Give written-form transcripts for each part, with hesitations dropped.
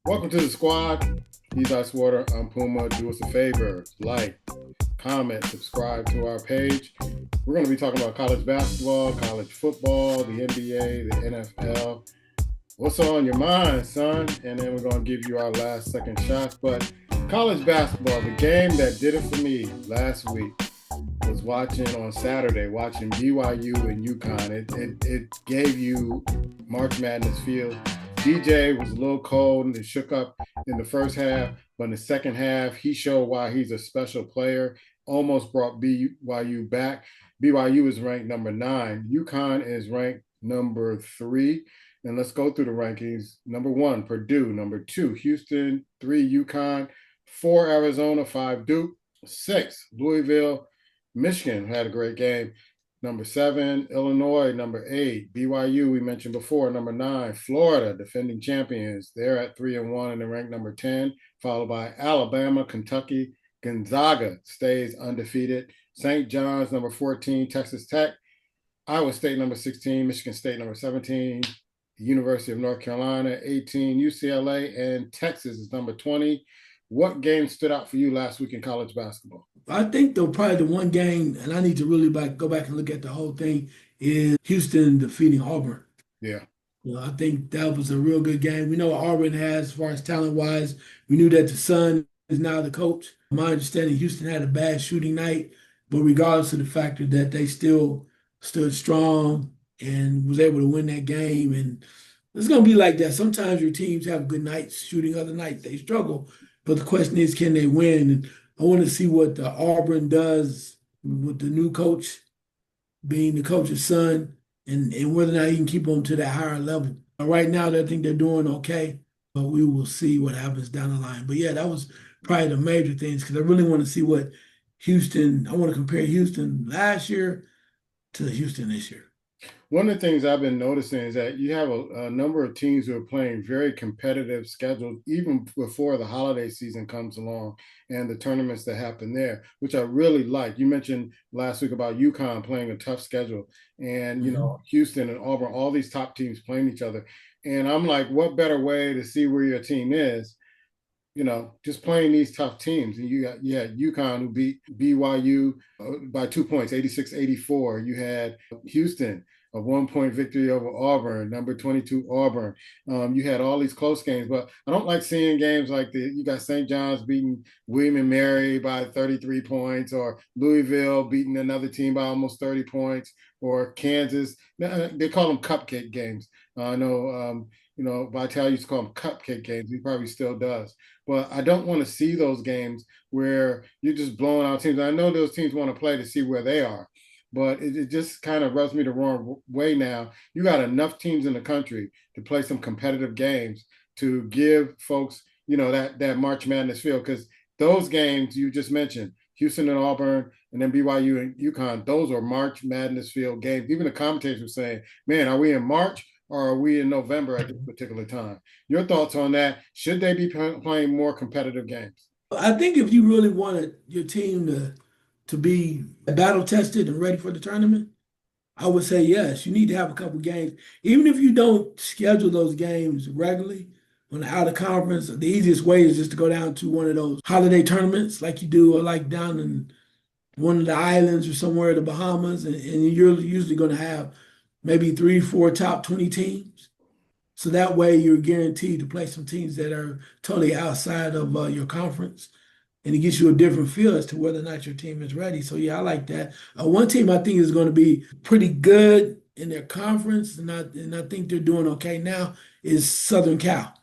Welcome to the squad. He's Icewater and Puma. Do us a favor, like, comment, subscribe to our page. We're going to be talking about college basketball, college football, the NBA, the NFL. What's on your mind, son? And then we're going to give you our last second shots. But college basketball, the game that did it for me last week was watching on Saturday, watching BYU and UConn. It gave you March Madness feel. DJ was a little cold and it shook up in the first half, but in the second half, he showed why he's a special player. Almost brought BYU back. BYU is ranked number 9. UConn is ranked number 3. And let's go through the rankings. Number 1, Purdue. Number 2, Houston. 3, UConn. 4, Arizona. 5, Duke. 6, Louisville. Michigan had a great game. Number 7, Illinois. Number 8, BYU, we mentioned before. Number 9, Florida, defending champions. They're at 3-1 and they're ranked number 10, followed by Alabama, Kentucky. Gonzaga stays undefeated. St. John's, number 14, Texas Tech. Iowa State, number 16, Michigan State, number 17, University of North Carolina, 18, UCLA, and Texas is number 20. What game stood out for you last week in college basketball? I think though probably the one game, and I need to really go back and look at the whole thing, is Houston defeating Auburn. Yeah. I think that was a real good game. We know what Auburn has as far as talent wise. We knew that the son is now the coach. My understanding, Houston had a bad shooting night, but regardless of the factor that they still stood strong and was able to win that game. And it's going to be like that. Sometimes your teams have good nights shooting, other nights they struggle. But the question is, can they win? And I want to see what the Auburn does with the new coach being the coach's son and whether or not he can keep them to that higher level. Right now, I think they're doing okay, but we will see what happens down the line. But yeah, that was probably the major things because I really want to see what I want to compare Houston last year to Houston this year. One of the things I've been noticing is that you have a number of teams who are playing very competitive schedules even before the holiday season comes along and the tournaments that happen there, which I really like. You mentioned last week about UConn playing a tough schedule and, Houston and Auburn, all these top teams playing each other. And I'm like, what better way to see where your team is, just playing these tough teams. And you had UConn who beat BYU by 2 points, 86-84. You had Houston, a 1-point victory over Auburn, number 22 Auburn. You had all these close games, but I don't like seeing games like you got St. John's beating William and Mary by 33 points, or Louisville beating another team by almost 30 points, or Kansas. They call them cupcake games. I know, Vital used to call them cupcake games. He probably still does. But I don't want to see those games where you're just blowing out teams. I know those teams want to play to see where they are, but it just kind of rubs me the wrong way now. You got enough teams in the country to play some competitive games to give folks, that March Madness feel. Because those games you just mentioned, Houston and Auburn, and then BYU and UConn, those are March Madness field games. Even the commentators were saying, man, are we in March or are we in November at this particular time? Your thoughts on that? Should they be playing more competitive games? I think if you really wanted your team to be battle tested and ready for the tournament, I would say yes. You need to have a couple games, even if you don't schedule those games regularly on the out of conference. The easiest way is just to go down to one of those holiday tournaments, like you do, or like down in one of the islands or somewhere in the Bahamas, and you're usually going to have maybe 3, 4 top 20 teams. So that way you're guaranteed to play some teams that are totally outside of your conference. And it gives you a different feel as to whether or not your team is ready. So yeah, I like that. One team I think is going to be pretty good in their conference, and I think they're doing okay now, is Southern Cal.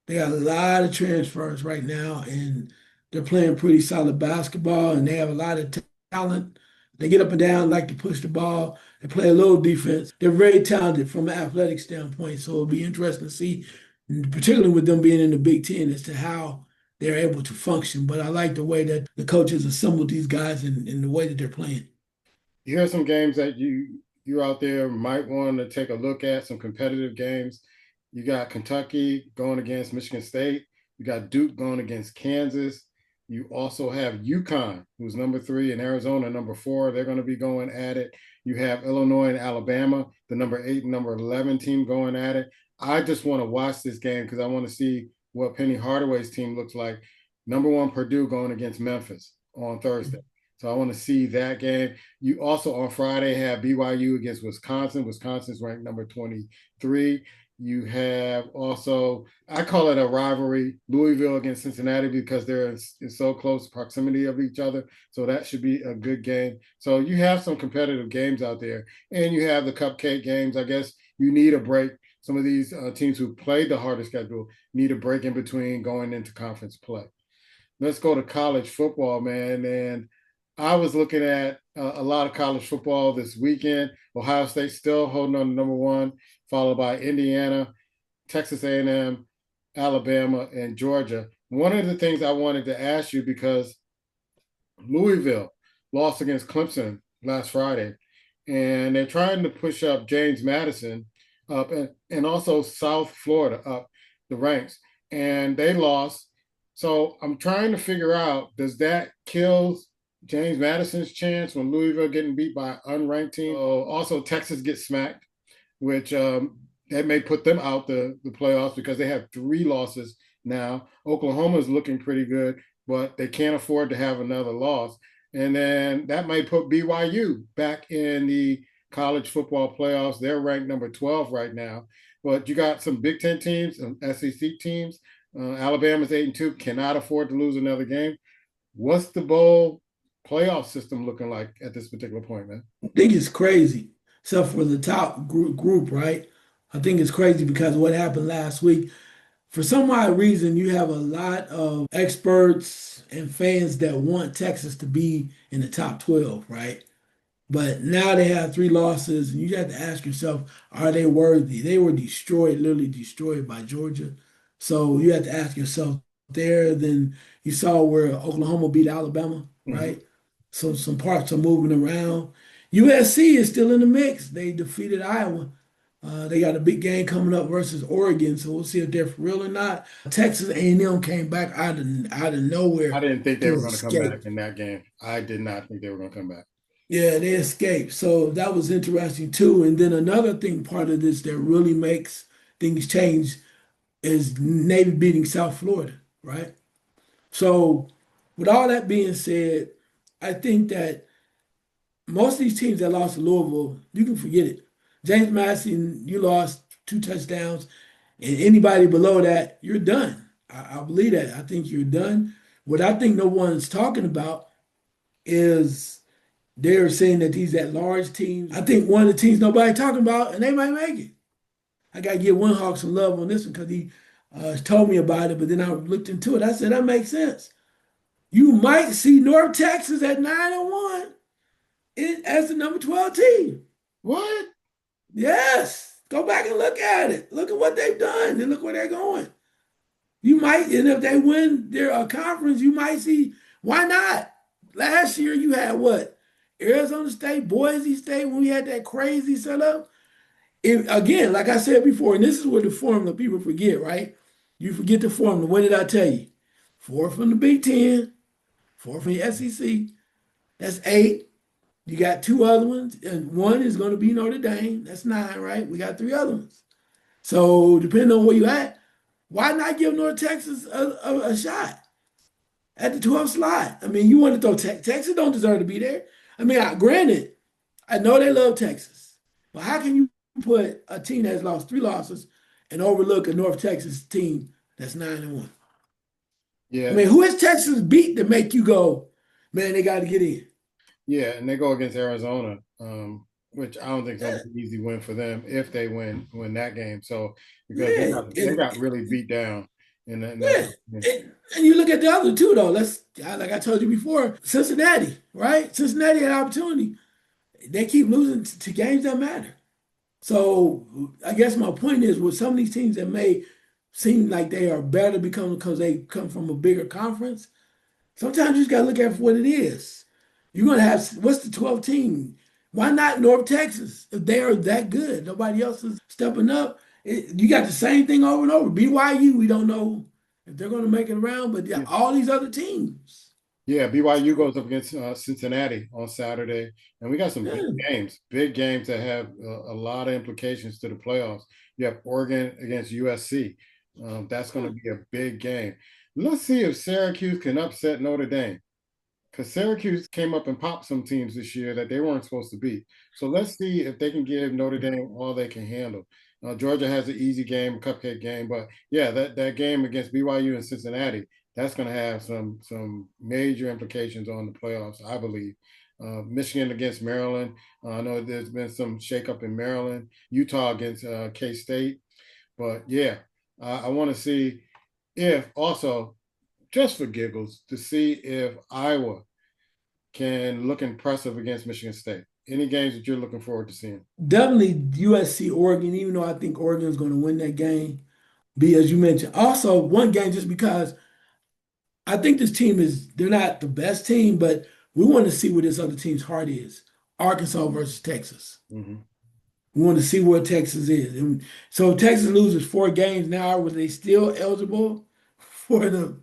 They got a lot of transfers right now, and they're playing pretty solid basketball, and they have a lot of talent. They get up and down, like to push the ball. They play a little defense. They're very talented from an athletic standpoint. So it'll be interesting to see, particularly with them being in the Big Ten, as to how they're able to function. But I like the way that the coaches assembled these guys and the way that they're playing. Here are some games that you out there might want to take a look at, some competitive games. You got Kentucky going against Michigan State. You got Duke going against Kansas. You also have UConn, who's number 3, and Arizona, number 4. They're going to be going at it. You have Illinois and Alabama, the number 8 and number 11 team going at it. I just want to watch this game because I want to see what Penny Hardaway's team looks like. Number one, Purdue going against Memphis on Thursday. So I want to see that game. You also on Friday have BYU against Wisconsin. Wisconsin's ranked number 23. You have also, I call it a rivalry, Louisville against Cincinnati because they're in so close proximity of each other. So that should be a good game. So you have some competitive games out there, and you have the cupcake games. I guess you need a break. Some of these teams who played the harder schedule need a break in between going into conference play. Let's go to college football, man. And I was looking at a lot of college football this weekend. Ohio State still holding on to number one, followed by Indiana, Texas A&M, Alabama, and Georgia. One of the things I wanted to ask you because Louisville lost against Clemson last Friday, and they're trying to push up James Madison up and also South Florida up the ranks, and they lost. So I'm trying to figure out, does that kill James Madison's chance when Louisville getting beat by an unranked team? Also, Texas gets smacked, which that may put them out the playoffs because they have three losses now. Oklahoma is looking pretty good, but they can't afford to have another loss. And then that might put BYU back in the college football playoffs. They're ranked number 12 right now. But you got some Big Ten teams, some SEC teams. Alabama's 8-2, cannot afford to lose another game. What's the bowl playoff system looking like at this particular point, man? I think it's crazy, except for the top group, right? I think it's crazy because of what happened last week. For some odd reason, you have a lot of experts and fans that want Texas to be in the top 12, right? But now they have three losses, and you have to ask yourself, are they worthy? They were destroyed, literally destroyed by Georgia. So you have to ask yourself there. Then you saw where Oklahoma beat Alabama, Mm-hmm. right? So some parts are moving around. USC is still in the mix. They defeated Iowa. They got a big game coming up versus Oregon, so we'll see if they're for real or not. Texas A&M came back out of I nowhere didn't think they to were going to come back escape. in that game. I did not think they were going to come back. Yeah, they escaped. So that was interesting too. And then another thing, part of this that really makes things change is Navy beating South Florida, right? So with all that being said, I think that most of these teams that lost to Louisville, you can forget it. James Madison, you lost two touchdowns, and anybody below that, you're done. I believe that. I think you're done. What I think no one's talking about is they're saying that these at large teams. I think one of the teams nobody talking about, and they might make it. I got to give One Hawk some love on this one because he told me about it, but then I looked into it. I said that makes sense. You might see North Texas at 9-1 as the number 12 team. What? Yes, go back and look at it. Look at what they've done and look where they're going. You might, and if they win their conference, you might see why not. Last year you had what? Arizona State, Boise State, when we had that crazy setup. Again, like I said before, and this is where the formula people forget, right? You forget the formula. What did I tell you? Four from the Big Ten, four from the SEC. That's eight. You got two other ones, and one is going to be Notre Dame. That's nine, right? We got three other ones. So depending on where you at, why not give North Texas a shot at the 12th slot? I mean, you want to throw Texas don't deserve to be there. I mean, granted, I know they love Texas, but how can you put a team that's lost three losses and overlook a North Texas team that's 9-1? I Yeah, mean, who has Texas beat to make you go, man, they got to get in? yeah, and they go against Arizona, which I don't think is going Yeah, to be an easy win for them if they win that game. So because yeah, they got really beat down in that yeah. game. And you look at the other two though. Like I told you before, Cincinnati, right? Cincinnati had opportunity. They keep losing to games that matter. So I guess my point is with some of these teams that may seem like they are better because they come from a bigger conference, sometimes you just gotta look at it for what it is. You're gonna have what's the 12th team? Why not North Texas? If they are that good, nobody else is stepping up. You got the same thing over and over. BYU, we don't know if they're gonna make it around, but yeah, Yeah. all these other teams. Yeah, BYU goes up against Cincinnati on Saturday, and we got some Yeah. big games that have a lot of implications to the playoffs. You have Oregon against USC. That's going to be a big game. Let's see if Syracuse can upset Notre Dame, because Syracuse came up and popped some teams this year that they weren't supposed to beat. So let's see if they can give Notre Dame all they can handle. Georgia has an easy game, a cupcake game, but yeah, that game against BYU and Cincinnati, that's going to have some major implications on the playoffs, I believe. Michigan against Maryland. I know there's been some shakeup in Maryland. Utah against K State, but yeah, I want to see if also just for giggles to see if Iowa can look impressive against Michigan State. Any games that you're looking forward to seeing? Definitely USC Oregon, even though I think Oregon is going to win that game. Be as you mentioned. Also, one game just because I think this team is they're not the best team, but we want to see what this other team's heart is. Arkansas versus Texas. Mm-hmm. We want to see where Texas is. And so if Texas loses 4 games now, were they still eligible for the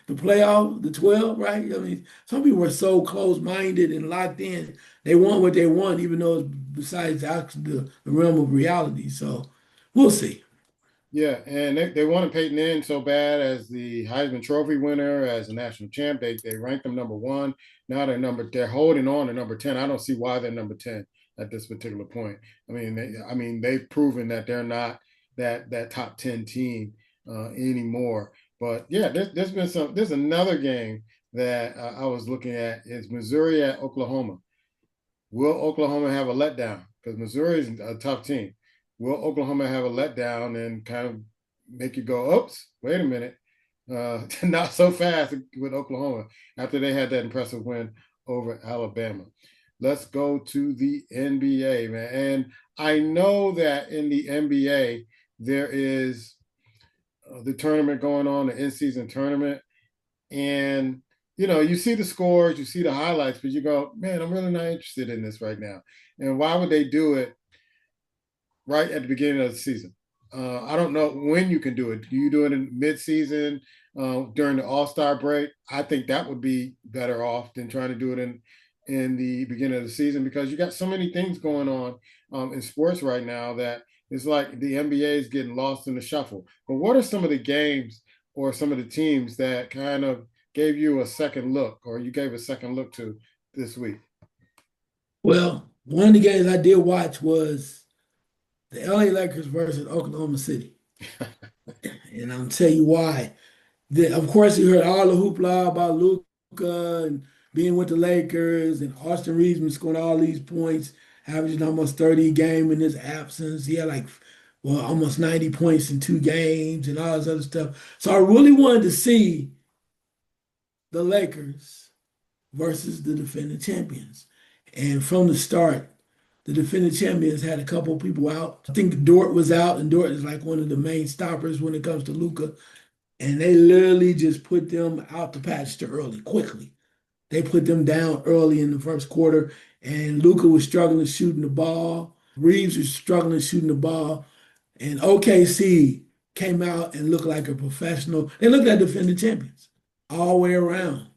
playoff, the 12, right? I mean, some people were so close-minded and locked in. They want what they want, even though it's besides the realm of reality. So we'll see. Yeah, and they wanted Peyton in so bad as the Heisman Trophy winner, as a national champ. They ranked them number one. Now they're holding on to number 10. I don't see why they're number 10 at this particular point. I mean they've proven that they're not that top 10 team anymore. But yeah, there's been some. There's another game that I was looking at is Missouri at Oklahoma. Will Oklahoma have a letdown? Because Missouri is a tough team. Will Oklahoma have a letdown and kind of make you go, oops, wait a minute, not so fast with Oklahoma after they had that impressive win over Alabama. Let's go to the NBA, man. And I know that in the NBA, there is the tournament going on, the in-season tournament, and you see the scores, you see the highlights, but you go, man, I'm really not interested in this right now. And why would they do it right at the beginning of the season? I don't know when you can do it. Do you do it in mid-season during the All-Star break? I think that would be better off than trying to do it in the beginning of the season, because you got so many things going on in sports right now that it's like the NBA is getting lost in the shuffle. But what are some of the games or some of the teams that kind of gave you a second look, or you gave a second look to this week? Well, one of the games I did watch was the LA Lakers versus Oklahoma City. And I'll tell you why. Of course, you heard all the hoopla about Luca and being with the Lakers and Austin Reeves been scoring all these points, averaging almost 30 a game in his absence. He had like, well, almost 90 points in 2 games and all this other stuff. So I really wanted to see the Lakers versus the defending champions. And from the start, the defending champions had a couple of people out. I think Dort was out, and Dort is like one of the main stoppers when it comes to Luca. And they literally just put them out the pasture early, quickly. They put them down early in the first quarter, and Luca was struggling shooting the ball. Reeves was struggling shooting the ball, and OKC came out and looked like a professional. They looked like defending champions all the way around.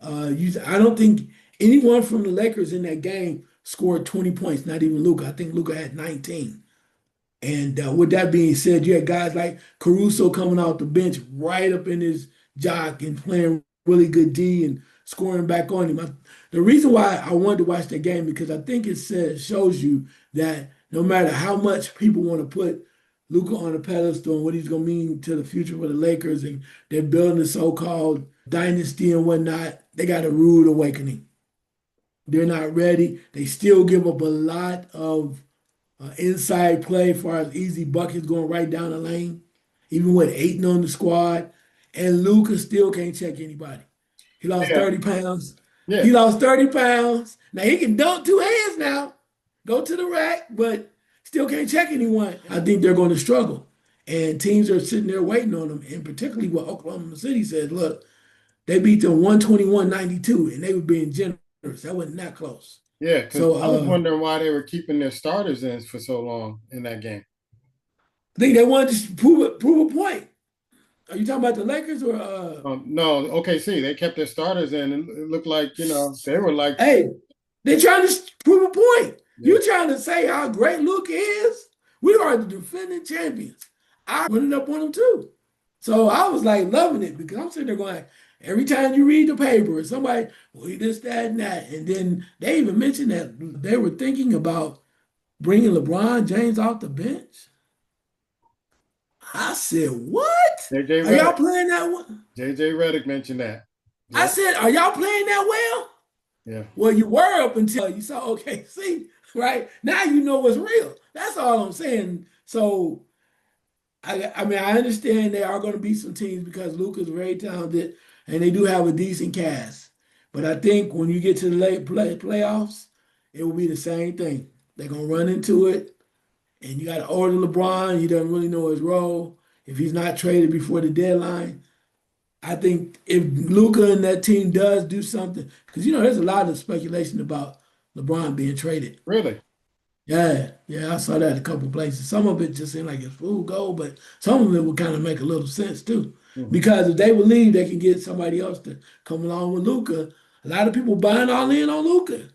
I don't think anyone from the Lakers in that game scored 20 points, not even Luca. I think Luca had 19. And with that being said, you had guys like Caruso coming off the bench right up in his jock and playing really good D and scoring back on him. The reason why I wanted to watch that game because I think it shows you that no matter how much people want to put Luca on a pedestal and what he's going to mean to the future for the Lakers and they're building a so-called dynasty and whatnot, they got a rude awakening. They're not ready. They still give up a lot of inside play as far as easy buckets going right down the lane, even with Aiton on the squad. And Luca still can't check anybody. He lost Yeah, 30 pounds. yeah, He lost 30 pounds. Now he can dunk 2 hands now, go to the rack, but still can't check anyone. I think they're going to struggle. And teams are sitting there waiting on them. And particularly what Oklahoma City said, look, they beat them 121-92, and they were being generous. That wasn't that close. yeah. Because So I was wondering why they were keeping their starters in for so long in that game. I think they wanted to prove a point. Are you talking about the Lakers or No, OKC. They kept their starters in, and it looked like they were like, hey, they're trying to prove a point. yeah, You trying to say how great Luke is? We are the defending champions. I put it up on them too. So I was like loving it because I'm sitting there going, every time you read the paper, somebody, well, he this, that, and that. And then they even mentioned that they were thinking about bringing LeBron James off the bench. I said, what? JJ Are y'all Redick. playing that one? JJ Redick mentioned that. I Yep. said, are y'all playing that well? Yeah. Well, you were up until you saw OKC, right? Now you know what's real. That's all I'm saying. So, I mean, I understand there are going to be some teams because Luka's very talented and they do have a decent cast. But I think when you get to the late playoffs, it will be the same thing. They're going to run into it, and you got to order LeBron. He doesn't really know his role. If he's not traded before the deadline, I think if Luka and that team does do something, because there's a lot of speculation about LeBron being traded. Really. Yeah, yeah, I saw that a couple places. Some of it just seemed like it's fool gold, but some of it would kind of make a little sense too. Hmm. Because if they believe they can get somebody else to come along with Luka, a lot of people buying all in on Luka.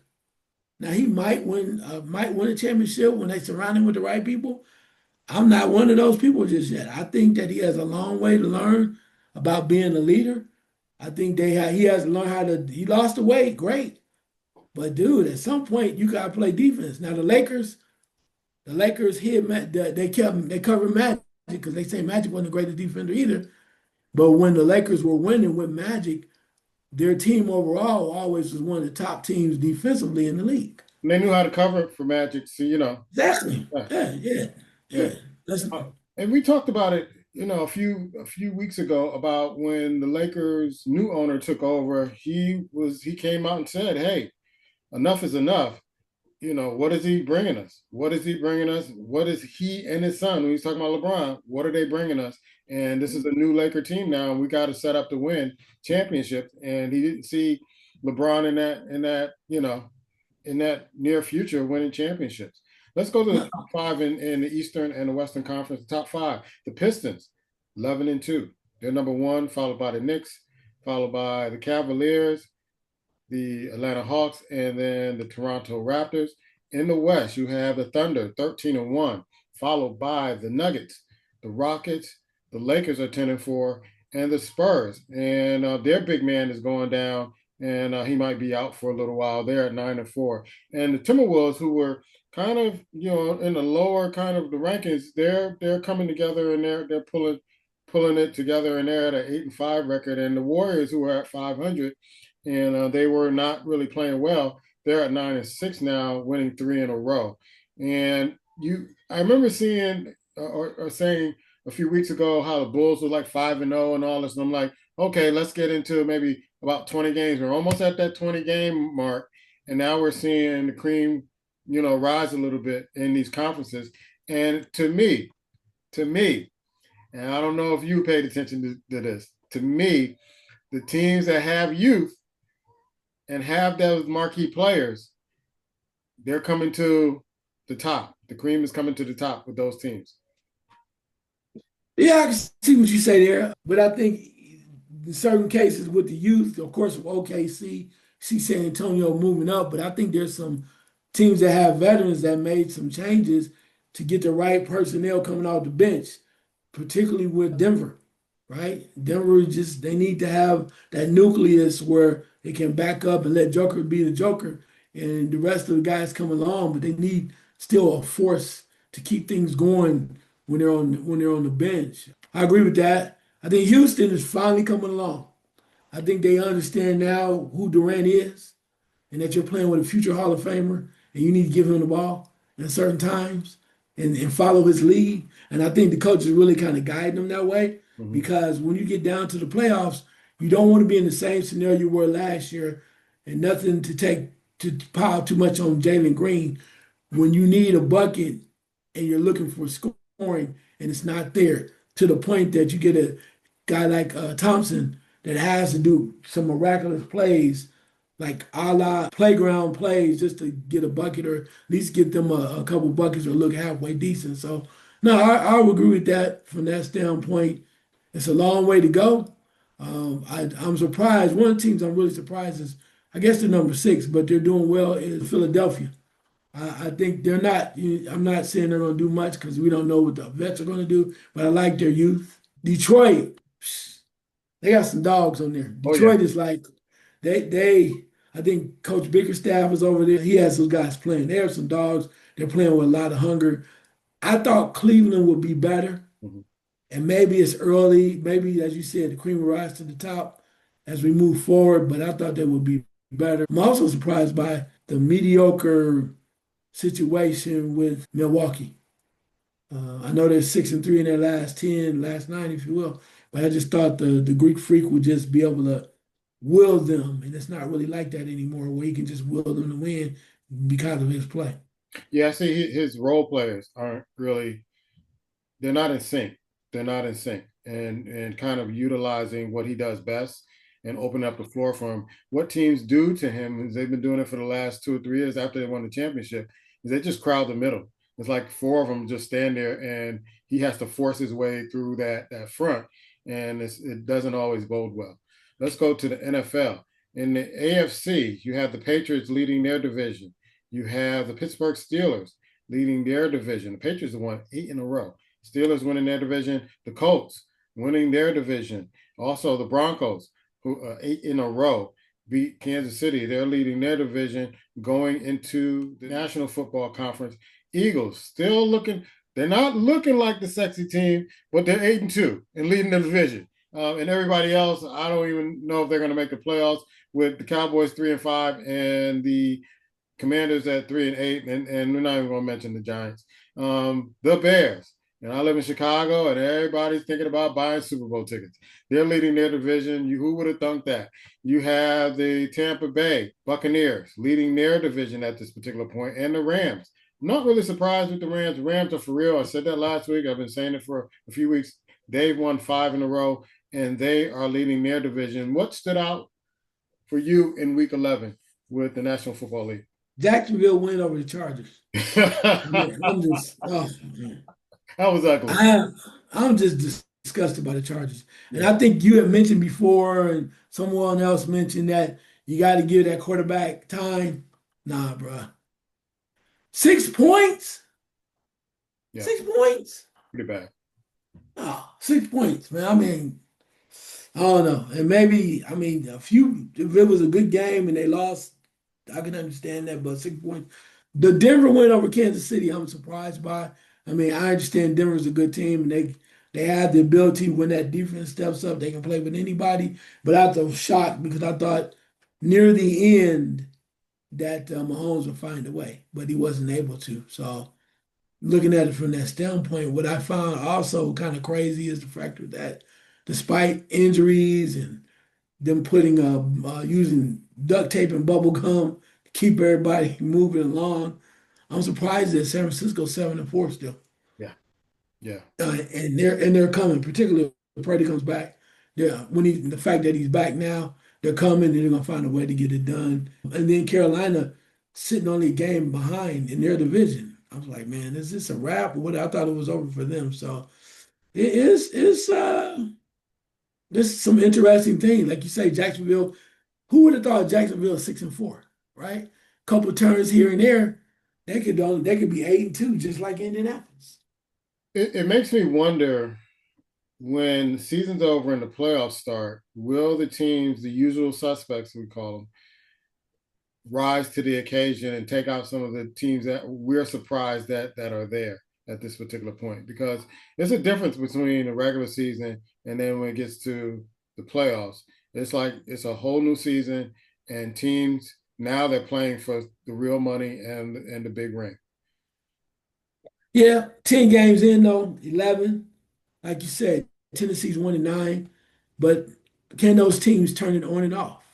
Now he might win a championship when they surround him with the right people. I'm not one of those people just yet. I think that he has a long way to learn about being a leader. I think he has to learn how to. He lost the weight, great, but dude, at some point you gotta play defense. Now the Lakers hit they covered Magic because they say Magic wasn't the greatest defender either. But when the Lakers were winning with Magic, their team overall always was one of the top teams defensively in the league. And they knew how to cover it for Magic. So, Exactly. yeah, Yeah, yeah, yeah. yeah. That's And we talked about it, a few weeks ago about when the Lakers' new owner took over. He came out and said, "Hey, enough is enough. What is he bringing us? What is he bringing us? What is he and his son, when he's talking about LeBron, what are they bringing us? And this is a new Laker team now, and we got to set up to win championships." And he didn't see LeBron in that near future winning championships. Let's go to the no, top five in the Eastern and the Western Conference. The top five, the Pistons, 11-2. They're number one, followed by the Knicks, followed by the Cavaliers, the Atlanta Hawks, and then the Toronto Raptors. In the West, you have the Thunder, 13-1, followed by the Nuggets, the Rockets, the Lakers are 10-4, and the Spurs. And their big man is going down, and he might be out for a little while. They're at 9-4. And the Timberwolves, who were kind of in the lower kind of the rankings, they're coming together, and they're pulling it together, and they're at an 8-5 record. And the Warriors, who are at 500, and they were not really playing well. They're at 9-6 now, winning three in a row. And I remember seeing or saying a few weeks ago how the Bulls were like 5-0 and all this, and I'm like, okay, let's get into maybe about 20 games. We're almost at that 20 game mark, and now we're seeing the cream, rise a little bit in these conferences. And to me, and I don't know if you paid attention to this. To me, the teams that have youth and have those marquee players, they're coming to the top. The cream is coming to the top with those teams. yeah, I can see what you say there, but I think in certain cases with the youth, of course, with OKC, see San Antonio moving up, but I think there's some teams that have veterans that made some changes to get the right personnel coming off the bench, particularly with Denver, right? Denver just they need to have that nucleus where they can back up and let Joker be the Joker, and the rest of the guys come along, but they need still a force to keep things going when they're on the bench. I agree with that. I think Houston is finally coming along. I think they understand now who Durant is and that you're playing with a future Hall of Famer and you need to give him the ball at certain times and follow his lead. And I think the coach is really kind of guiding them that way Mm-hmm. because when you get down to the playoffs, you don't want to be in the same scenario you were last year and nothing to pile too much on Jalen Green when you need a bucket and you're looking for scoring and it's not there to the point that you get a guy like Thompson that has to do some miraculous plays, like a la playground plays, just to get a bucket or at least get them a couple buckets or look halfway decent. So, no, I would agree with that from that standpoint. It's a long way to go. I'm surprised. One of the teams I'm really surprised is, I guess they're number six, but they're doing well is Philadelphia. I think they're not. I'm not saying they're going to do much because we don't know what the vets are going to do, but I like their youth. Detroit, they got some dogs on there. Oh yeah. Detroit is like they. I think Coach Bickerstaff is over there. He has those guys playing. They have some dogs. They're playing with a lot of hunger. I thought Cleveland would be better. Mhm. And maybe it's early. Maybe, as you said, the cream will rise to the top as we move forward. But I thought that would be better. I'm also surprised by the mediocre situation with Milwaukee. I know they're 6-3 in their last 10, last nine, if you will. But I just thought the Greek Freak would just be able to will them, and it's not really like that anymore, where he can just will them to win because of his play. Yeah, I see his role players aren't really, they're not in sync. They're not in sync, and kind of utilizing what he does best and open up the floor for him. What teams do to him is they've been doing it for the last 2 or 3 years after they won the championship. Is they just crowd the middle. It's like four of them just stand there, and he has to force his way through that front, and it doesn't always bode well. Let's go to the NFL. In the AFC, you have the Patriots leading their division. You have the Pittsburgh Steelers leading their division. The Patriots have won 8 in a row. Steelers winning their division. The Colts winning their division. Also, the Broncos, who 8 in a row, beat Kansas City. They're leading their division going into the National Football Conference. Eagles still looking. They're not looking like the sexy team, but they're 8-2 and leading the division. And everybody else, I don't even know if they're going to make the playoffs. With the Cowboys 3-5 and the Commanders at 3-8, and we're not even going to mention the Giants. The Bears. And I live in Chicago, and everybody's thinking about buying Super Bowl tickets. They're leading their division. Who would have thunk that? You have the Tampa Bay Buccaneers leading their division at this particular point, and the Rams. I'm not really surprised with the Rams. The Rams are for real. I said that last week. I've been saying it for a few weeks. They've won 5 in a row, and they are leading their division. What stood out for you in Week 11 with the National Football League? Jacksonville win over the Chargers. That I'm just, oh man. was ugly. I am I'm just disgusted by the Chargers. And Yeah. I think you had mentioned before, and someone else mentioned that you got to give that quarterback time. Nah, bruh. 6 points? Yeah. 6 points? Pretty bad. Oh, 6 points, man. I mean, I don't know. And maybe, I mean, if it was a good game and they lost, I can understand that, but 6 points. The Denver win over Kansas City, I'm surprised by. I mean, I understand Denver's a good team and they have the ability when that defense steps up, they can play with anybody. But I was shocked because I thought near the end that Mahomes would find a way, but he wasn't able to. So looking at it from that standpoint, what I found also kind of crazy is the factor that despite injuries and them putting using duct tape and bubble gum to keep everybody moving along. I'm surprised that San Francisco's 7-4 still, Yeah. Yeah. and they're coming. Particularly if Brady comes back. Yeah, the fact that he's back now, they're coming and they're gonna find a way to get it done. And then Carolina sitting only a game behind in their division. I was like, man, is this a wrap or what? I thought it was over for them. So it is. There's some interesting things. Like you say, Jacksonville, who would have thought Jacksonville 6-4, right? Couple turns here and there, they could be 8-2, just like Indianapolis. It makes me wonder when the season's over and the playoffs start, will the teams, the usual suspects we call them, rise to the occasion and take out some of the teams that we're surprised that are there at this particular point? Because there's a difference between the regular season and then when it gets to the playoffs. It's like it's a whole new season, and teams now they're playing for the real money and the big ring. Yeah, 10 games in though, 11. Like you said, Tennessee's 1-9. But can those teams turn it on and off?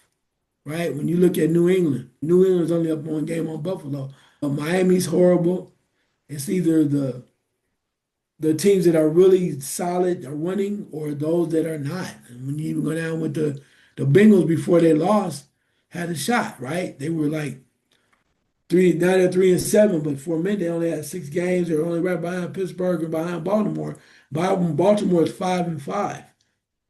Right? When you look at New England, New England's only up 1 game on Buffalo. Miami's horrible. It's either the teams that are really solid are winning or those that are not. And when you even go down with the Bengals before they lost, had a shot, right? They were like three, now they're 3-7, but for a minute they only had 6 games. They're only right behind Pittsburgh and behind Baltimore. Baltimore is 5-5.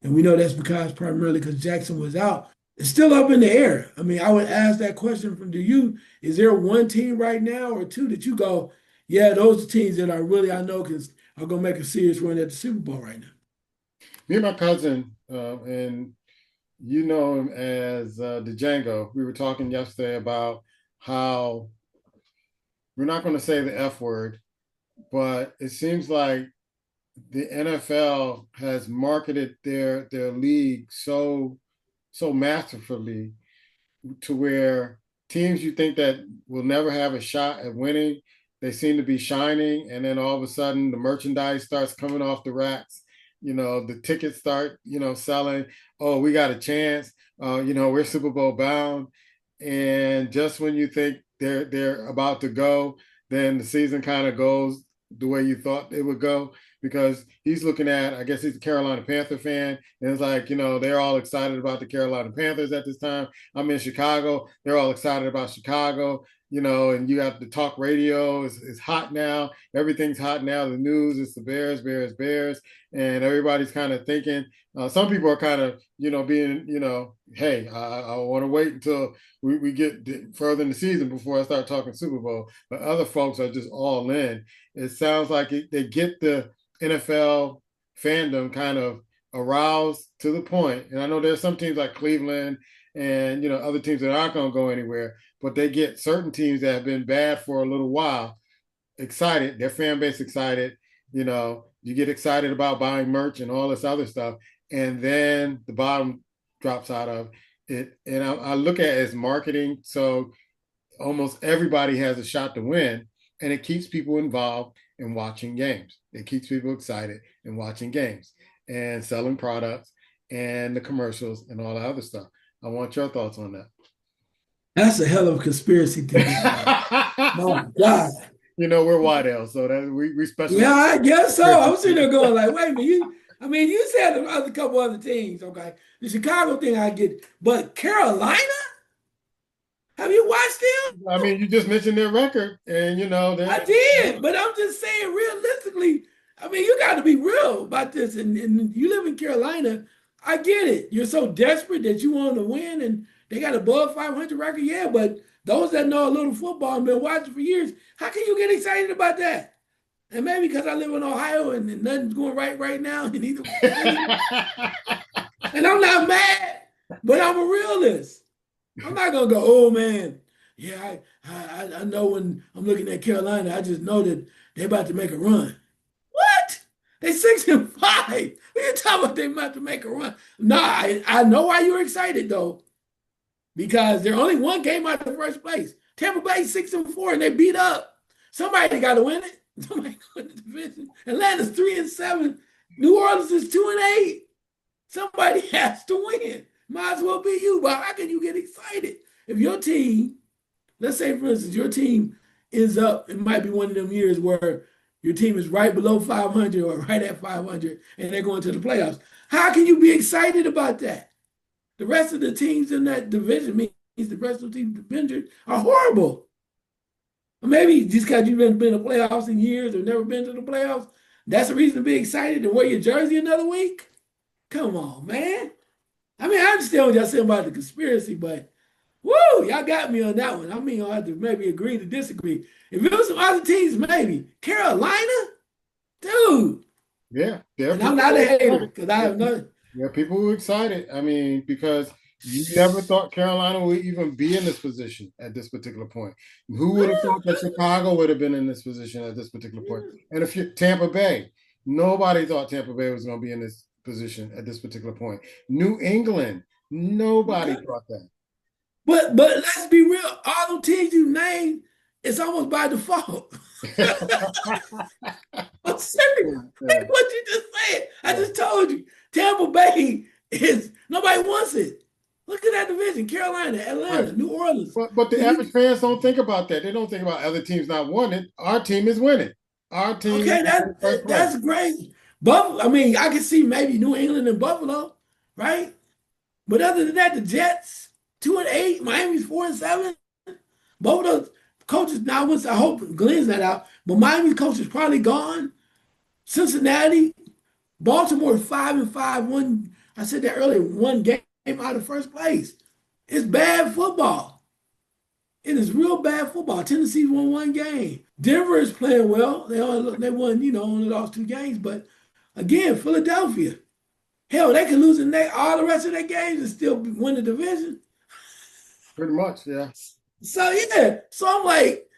And we know that's because primarily because Jackson was out. It's still up in the air. I mean, I would ask that question from to you, is there one team right now or two that you go, yeah, those are teams that are really I know are gonna make a serious run at the Super Bowl right now. Me and my cousin, and you know him as the Django. We were talking yesterday about how we're not going to say the F word, but it seems like the NFL has marketed their league so masterfully to where teams you think that will never have a shot at winning, they seem to be shining, and then all of a sudden the merchandise starts coming off the racks. The tickets start selling. Oh, we got a chance. We're Super Bowl bound, and just when you think they're about to go, then the season kind of goes the way you thought it would go because he's looking at, I guess he's a Carolina Panther fan, and it's like, they're all excited about the Carolina Panthers at this time. I'm in Chicago. They're all excited about Chicago, and you got the talk radio is hot now. Everything's hot now. The news is the Bears, Bears, Bears. And everybody's kind of thinking, some people are kind of, being, hey, I want to wait until we get further in the season before I start talking Super Bowl. But other folks are just all in. It sounds like they get the NFL fandom kind of aroused to the point. And I know there's some teams like Cleveland and other teams that aren't going to go anywhere, but they get certain teams that have been bad for a little while excited, their fan base excited. You get excited about buying merch and all this other stuff, and then the bottom drops out of it. And I look at it as marketing. So almost everybody has a shot to win, and it keeps people involved in watching games. It keeps people excited in watching games and selling products and the commercials and all the other stuff. I want your thoughts on that. That's a hell of a conspiracy theory, man. My God. We're White L, so that we Yeah, specialize. I guess so. I was sitting there going like, wait a minute, you said the other couple other teams, okay. The Chicago thing I get, but Carolina? Have you watched I them? mean, you just mentioned their record, and I did, but I'm just saying realistically, I mean, you got to be real about this. And you live in Carolina. I get it. You're so desperate that you want to win, and they got a above 500 record. Yeah, but those that know a little football and been watching for years, how can you get excited about that? And maybe because I live in Ohio and nothing's going right now in either city. And I'm not mad, but I'm a realist. I'm not gonna go, oh man, yeah, I know when I'm looking at Carolina, I just know that they're about to make a run. What? They 6-5. What are you talking about? They about to make a run? Nah, I know why you're excited though, because they're only one game out of first place. Tampa Bay 6-4, and they beat up. Somebody got to win it. Somebody win the division. Atlanta's 3-7. New Orleans is 2-8. Somebody has to win. Might as well be you, but how can you get excited? If your team, let's say for instance, your team is up, it might be one of them years where your team is right below 500 or right at 500 and they're going to the playoffs. How can you be excited about that? The rest of the teams in that division means the rest of the teams in the division are horrible. Or maybe just because you've been to the playoffs in years or never been to the playoffs, that's a reason to be excited and wear your jersey another week? Come on, man. I mean, I understand what y'all saying about the conspiracy, but woo, y'all got me on that one. I mean, I'll have to maybe agree to disagree. If it was some other teams, maybe. Carolina? Dude. Yeah, there are And I'm people not who a are hater excited. because I have none. There are people who are excited. I mean, because you never thought Carolina would even be in this position at this particular point. Who would have thought that Chicago would have been in this position at this particular point? And if you're Tampa Bay, nobody thought Tampa Bay was going to be in this position at this particular point. New England, nobody Okay. thought that. But let's be real. All the teams you named, it's almost by default. I'm serious. Yeah, What you just said. I yeah. just told you. Tampa Bay is nobody wants it. Look at that division: Carolina, Right. Atlanta, New Orleans. But the So average you fans don't think about that. They don't think about other teams not winning. Our team is winning. Our team is okay? in first place. That's great. Buffalo. I mean, I can see maybe New England and Buffalo, right? But other than that, the Jets 2-8, Miami's 4-7. Both of those coaches now. I hope Glenn's not out, but Miami's coach is probably gone. Cincinnati, Baltimore 5-5, I said that earlier, one game out of first place. It's bad football. It is real bad football. Tennessee won one game. Denver is playing well. They won, only lost two games. But again, Philadelphia, hell, they could lose all the rest of their games and still win the division. Pretty much, yeah. So yeah, so I'm like,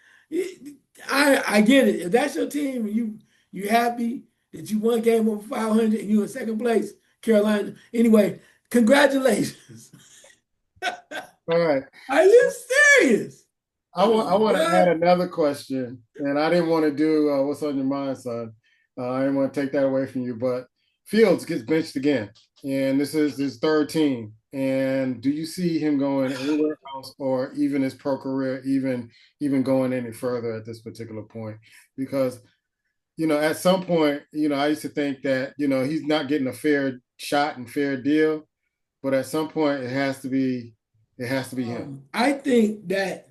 I get it. If that's your team and you happy that you won game over 500 and you in second place, Carolina. Anyway, congratulations. All right. Are you serious? I Oh want to add God. another question, and I didn't want to do what's on your mind, son. I didn't want to take that away from you, but Fields gets benched again, and this is his third team. And do you see him going anywhere else, or even his pro career, even going any further at this particular point? Because at some point, I used to think that he's not getting a fair shot and fair deal, but at some point, it has to be him. I think that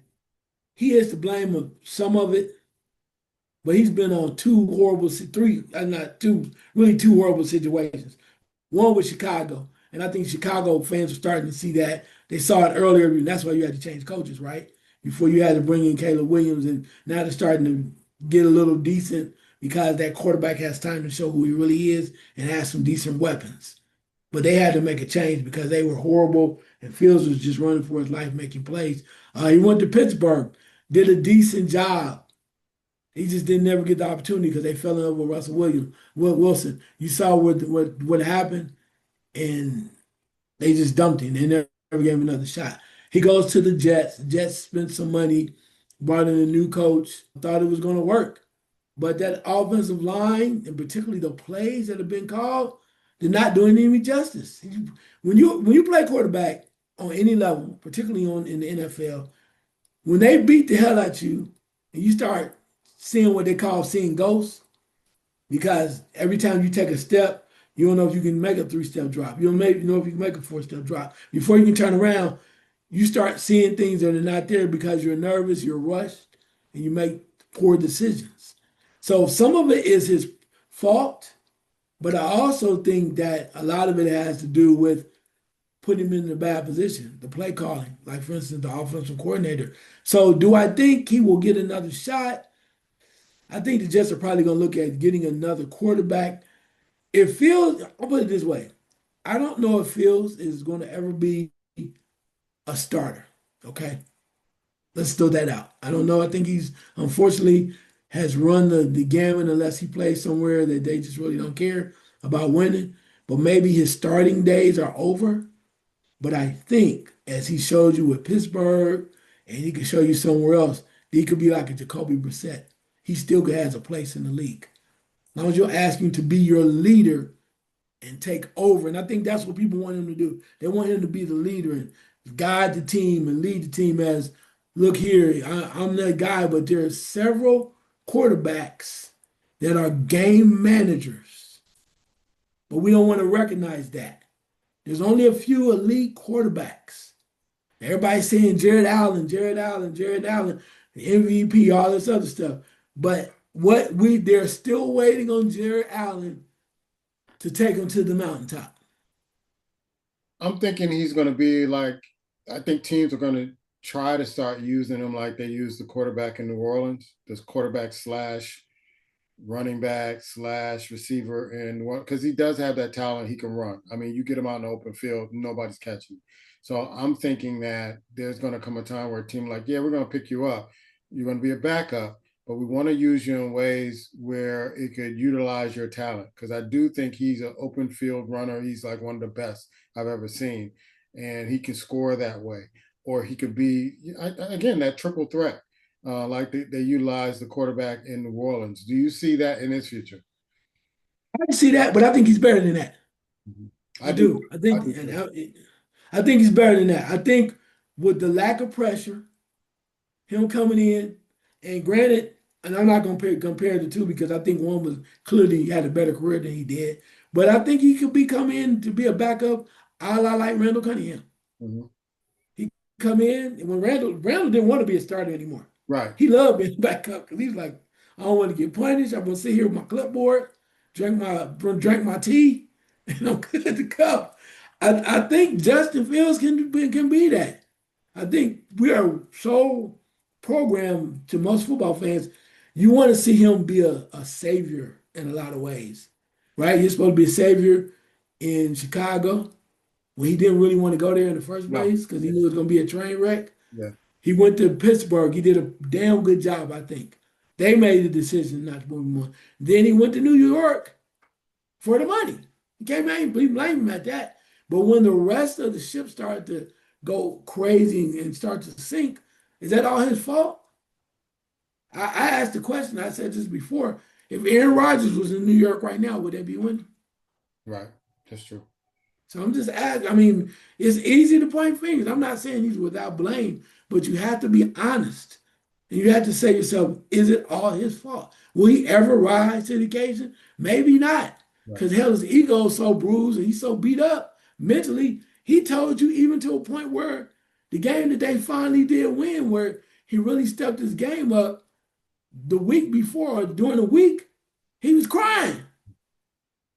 he is to blame of some of it, but he's been on three, not two, really two horrible situations. One with Chicago, and I think Chicago fans are starting to see that. They saw it earlier, and that's why you had to change coaches, right? Before you had to bring in Caleb Williams, and now they're starting to get a little decent because that quarterback has time to show who he really is and has some decent weapons. But they had to make a change because they were horrible, and Fields was just running for his life, making plays. He went to Pittsburgh, did a decent job. He just didn't never get the opportunity because they fell in love with Russell Wilson. You saw what happened, and they just dumped him. They never gave him another shot. He goes to the Jets. The Jets spent some money, brought in a new coach, thought it was going to work. But that offensive line, and particularly the plays that have been called, they're not doing any justice. When you play quarterback on any level, particularly on in the NFL, when they beat the hell out you, and you start seeing what they call seeing ghosts, because every time you take a step, you don't know if you can make a three-step drop. You don't know if you can make a four-step drop. Before you can turn around, you start seeing things that are not there because you're nervous, you're rushed, and you make poor decisions. So some of it is his fault, but I also think that a lot of it has to do with putting him in a bad position, the play calling, like for instance, the offensive coordinator. So do I think he will get another shot? I think the Jets are probably going to look at getting another quarterback. It feels, I'll put it this way. I don't know if Fields is going to ever be a starter. Okay. Let's throw that out. I don't know. I think he's unfortunately has run the gamut unless he plays somewhere that they just really don't care about winning. But maybe his starting days are over. But I think as he showed you with Pittsburgh and he can show you somewhere else, he could be like a Jacoby Brissett. He still has a place in the league. As long as you're asking to be your leader and take over. And I think that's what people want him to do. They want him to be the leader and guide the team and lead the team as, look here, I'm that guy, but there are several quarterbacks that are game managers, but we don't want to recognize that. There's only a few elite quarterbacks. Everybody's saying Jared Allen, Jared Allen, Jared Allen, the MVP, all this other stuff. But they're still waiting on Jared Allen to take them to the mountaintop. I'm thinking he's going to be like, I think teams are going to try to start using him like they used the quarterback in New Orleans, this quarterback slash running back slash receiver, and one because he does have that talent, he can run. I mean, you get him out in the open field, nobody's catching. So I'm thinking that there's going to come a time where a team like, yeah, we're going to pick you up. You're going to be a backup, but we want to use you in ways where it could utilize your talent. Because I do think he's an open field runner. He's like one of the best I've ever seen, and he can score that way. Or he could be again that triple threat like they utilize the quarterback in New Orleans. Do you see that in his future? I can see that, but I think he's better than that. Mhm. I I do. do. I I think, do and too. I think he's better than that. I think with the lack of pressure, him coming in, and granted, and I'm not going to compare the two because I think one was clearly had a better career than he did, but I think he could be coming in to be a backup, a la like Randall Cunningham. Mhm. He come in, and when Randall didn't want to be a starter anymore. Right. He loved being back up because he's like, I don't want to get punished. I'm gonna sit here with my clipboard, drink my tea, and I'm good to go. I think Justin Fields can be that. I think we are so programmed to most football fans. You want to see him be a savior in a lot of ways, right? He's supposed to be a savior in Chicago when he didn't really want to go there in the first No. place because he Yeah. knew it was going to be a train wreck. Yeah. He went to Pittsburgh. He did a damn good job, I think. They made the decision not to move him on. Then he went to New York for the money. You can't blame him at that. But when the rest of the ship started to go crazy and start to sink, is that all his fault? I asked the question, I said this before. If Aaron Rodgers was in New York right now, would they be winning? Right. That's true. So I'm just asking. I mean, it's easy to point fingers. I'm not saying he's without blame, but you have to be honest. And you have to say to yourself, is it all his fault? Will he ever rise to the occasion? Maybe not. Right. Because hell, his ego is so bruised and he's so beat up mentally. He told you even to a point where the game that they finally did win, where he really stepped his game up the week before or during the week, he was crying.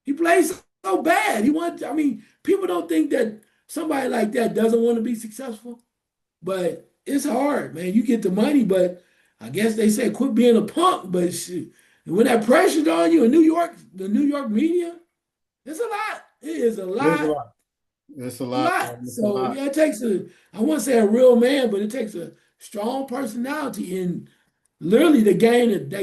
He plays so bad. I mean, people don't think that somebody like that doesn't want to be successful, but it's hard, man. You get the money, but I guess they say quit being a punk. But shit, when that pressure's on you in New York, the New York media, it's a lot. It is There's a lot. It's a a lot. lot. It's a So lot. yeah, it takes I won't say a real man, but it takes a strong personality. And literally, that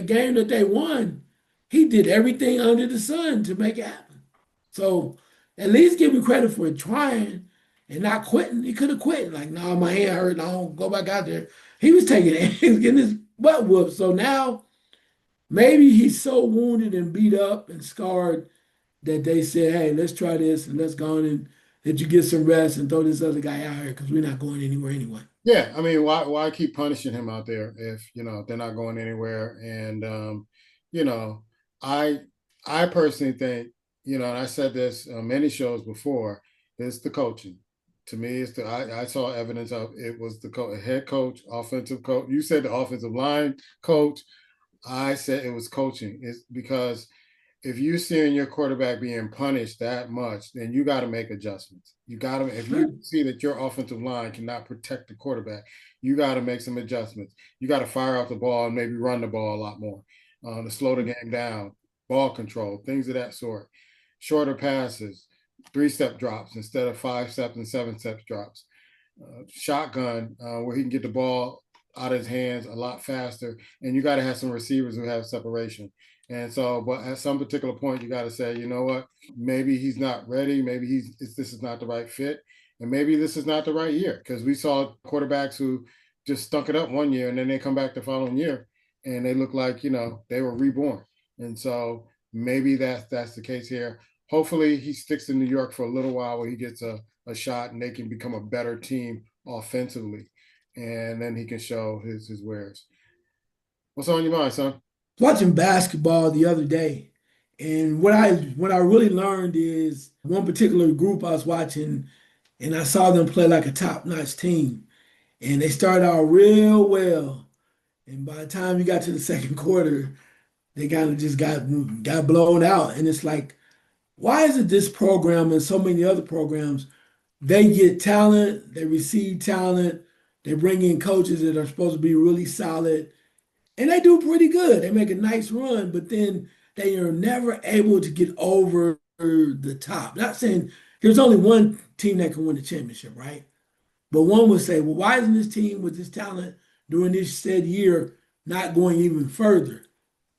game that they won, he did everything under the sun to make it happen. So at least give him credit for trying and not quitting. He could have quit. Like, no, my hand hurt. I don't go back out there. He was taking it, he was getting his butt whooped. So now maybe he's so wounded and beat up and scarred that they said, hey, let's try this and let's go on and let you get some rest and throw this other guy out here because we're not going anywhere anyway. Yeah, I mean, why keep punishing him out there if they're not going anywhere? And you know, I I personally think, and I said this on many shows before, it's the coaching. To me, I saw evidence of it was the head coach, offensive coach. You said the offensive line coach. I said it was coaching. It's because if you're seeing your quarterback being punished that much, then you got to make adjustments. If you Sure. see that your offensive line cannot protect the quarterback, you got to make some adjustments. You got to fire out the ball and maybe run the ball a lot more to slow the game down, ball control, things of that sort. Shorter passes, 3-step drops instead of 5 steps and 7 steps drops. Shotgun where he can get the ball out of his hands a lot faster, and you got to have some receivers who have separation. And so, but at some particular point, you got to say, you know what? Maybe he's not ready. Maybe this is not the right fit, and maybe this is not the right year because we saw quarterbacks who just stunk it up one year and then they come back the following year and they look like they were reborn. And so maybe that's the case here. Hopefully, he sticks in New York for a little while where he gets a shot and they can become a better team offensively, and then he can show his wares. What's on your mind, son? Watching basketball the other day, and what I really learned is one particular group I was watching, and I saw them play like a top-notch team, and they started out real well, and by the time you got to the second quarter, they kind of just got blown out, and it's like, why is it this program and so many other programs they get talent, they receive talent, they bring in coaches that are supposed to be really solid, and they do pretty good. They make a nice run, but then they are never able to get over the top. Not saying there's only one team that can win the championship, right? But one would say, well, why isn't this team with this talent during this said year not going even further?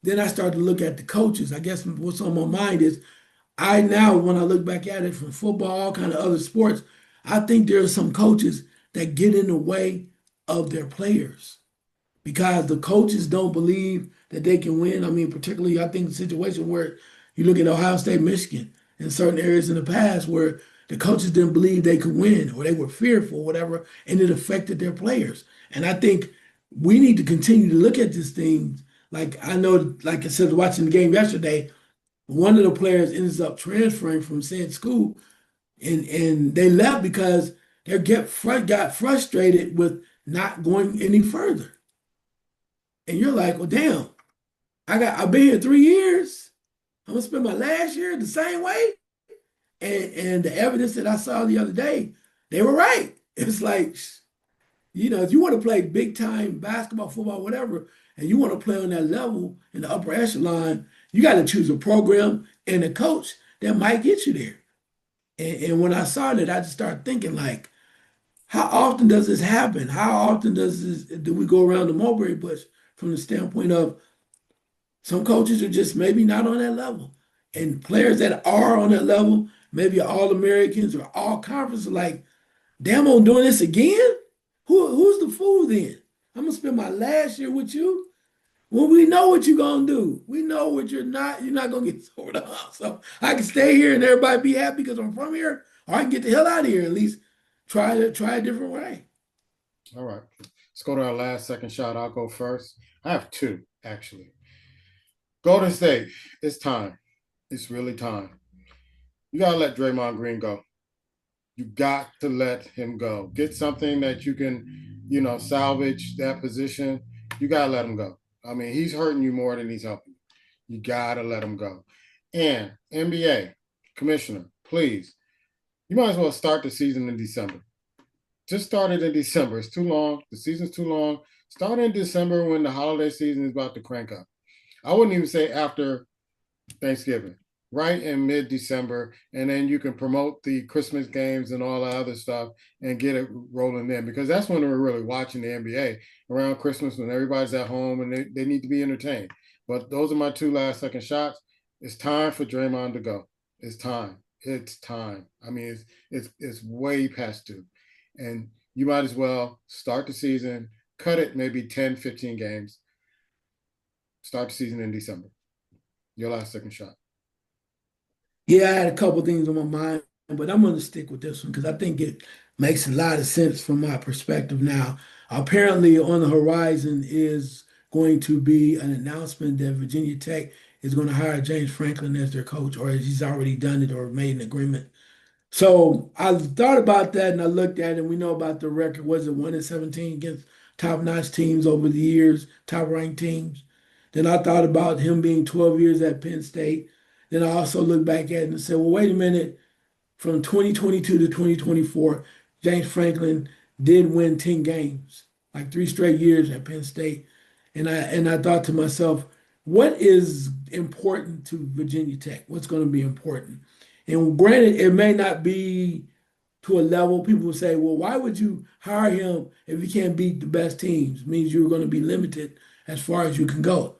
Then I start to look at the coaches. I guess what's on my mind is I now, when I look back at it from football, all kind of other sports, I think there are some coaches that get in the way of their players because the coaches don't believe that they can win. I mean, particularly, I think the situation where you look at Ohio State, Michigan, in certain areas in the past where the coaches didn't believe they could win or they were fearful, whatever, and it affected their players. And I think we need to continue to look at these things. Like I know, like I said, watching the game yesterday, one of the players ends up transferring from said school, and they left because got frustrated with not going any further. And you're like, well, damn, I've been here 3 years. I'm gonna spend my last year the same way. And the evidence that I saw the other day, they were right. It's like, if you want to play big time basketball, football, whatever, and you want to play on that level in the upper echelon, you got to choose a program and a coach that might get you there. And when I saw that, I just started thinking like, how often does this happen? How often do we go around the mulberry bush from the standpoint of some coaches are just maybe not on that level, and players that are on that level, maybe all Americans or all conference, are like, damn, I'm doing this again. Who's the fool then? I'm gonna spend my last year with you. Well, we know what you're gonna do. We know what you're not. You're not gonna get over the hump. So I can stay here and everybody be happy because I'm from here, or I can get the hell out of here. At least try a different way. All right. Let's go to our last second shot. I'll go first. I have two, actually. Golden State, it's time. It's really time. You got to let Draymond Green go. You got to let him go. Get something that you can, salvage that position. You got to let him go. I mean, he's hurting you more than he's helping you. You got to let him go. And NBA commissioner, please, you might as well start the season in December. Just start it in December. It's too long. The season's too long. Start in December when the holiday season is about to crank up. I wouldn't even say after Thanksgiving, right in mid-December, and then you can promote the Christmas games and all the other stuff and get it rolling then, because that's when we're really watching the NBA around Christmas when everybody's at home and they need to be entertained. But those are my two last second shots. It's time for Draymond to go. It's time. It's time. I mean, it's way past due. And you might as well start the season, cut it maybe 10, 15 games, start the season in December. Your last second shot. Yeah, I had a couple things on my mind, but I'm going to stick with this one because I think it makes a lot of sense from my perspective now. Apparently, on the horizon is going to be an announcement that Virginia Tech is going to hire James Franklin as their coach, or he's already done it or made an agreement. So I thought about that and I looked at it, and we know about the record. Was it 1-17 against top-notch teams over the years, top-ranked teams? Then I thought about him being 12 years at Penn State. Then I also looked back at it and said, well, wait a minute. From 2022 to 2024, James Franklin did win 10 games, like 3 straight years at Penn State. And I thought to myself, what is important to Virginia Tech? What's going to be important? And granted, it may not be to a level people will say, well, why would you hire him if he can't beat the best teams? It means you're going to be limited as far as you can go.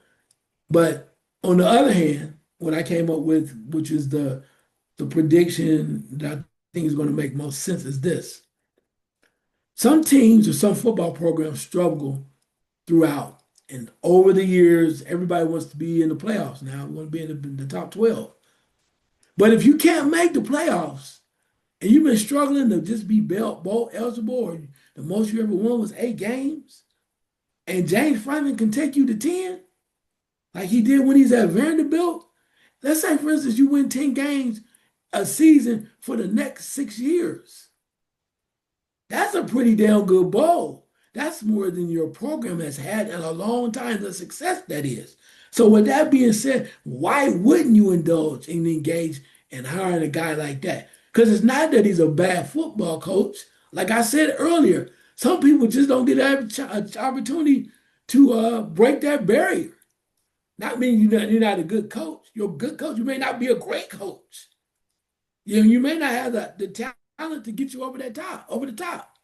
But on the other hand, what I came up with, which is the prediction that I think is going to make most sense, is this. Some teams or some football programs struggle throughout. And over the years, everybody wants to be in the playoffs now. We want to be in the top 12. But if you can't make the playoffs and you've been struggling to just be bowl eligible, or the most you ever won was 8 games, and James Franklin can take you to 10, like he did when he's at Vanderbilt. Let's say, for instance, you win 10 games a season for the next 6 years. That's a pretty damn good bowl. That's more than your program has had in a long time, the success that is. So, with that being said, why wouldn't you indulge and engage in hiring a guy like that? Because it's not that he's a bad football coach. Like I said earlier, some people just don't get an opportunity to break that barrier. Not meaning you're not a good coach. You're a good coach. You may not be a great coach. You may not have the talent to get you over the top.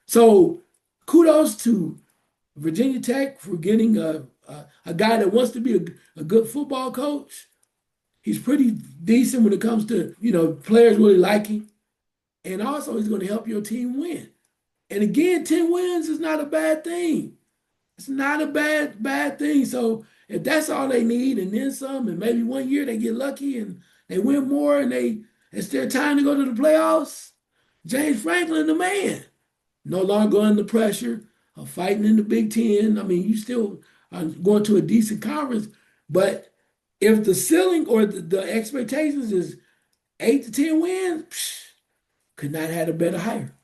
So kudos to Virginia Tech for getting a guy that wants to be a good football coach. He's pretty decent when it comes to, players really like him. And also he's going to help your team win. And again, 10 wins is not a bad thing. It's not a bad thing. So if that's all they need and then some, and maybe one year they get lucky and they win more and it's their time to go to the playoffs, James Franklin, the man, no longer under pressure of fighting in the Big Ten. I mean, you still are going to a decent conference, but if the ceiling or the expectations is 8 to 10 wins, could not have had a better hire.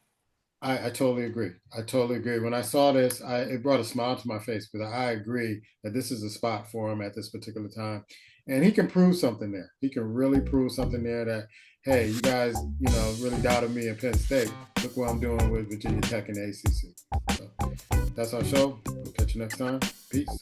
I totally agree. I totally agree. When I saw this, it brought a smile to my face because I agree that this is a spot for him at this particular time. And he can prove something there. He can really prove something there that, hey, you guys, really doubted me in Penn State. Look what I'm doing with Virginia Tech and the ACC. So that's our show. We'll catch you next time. Peace.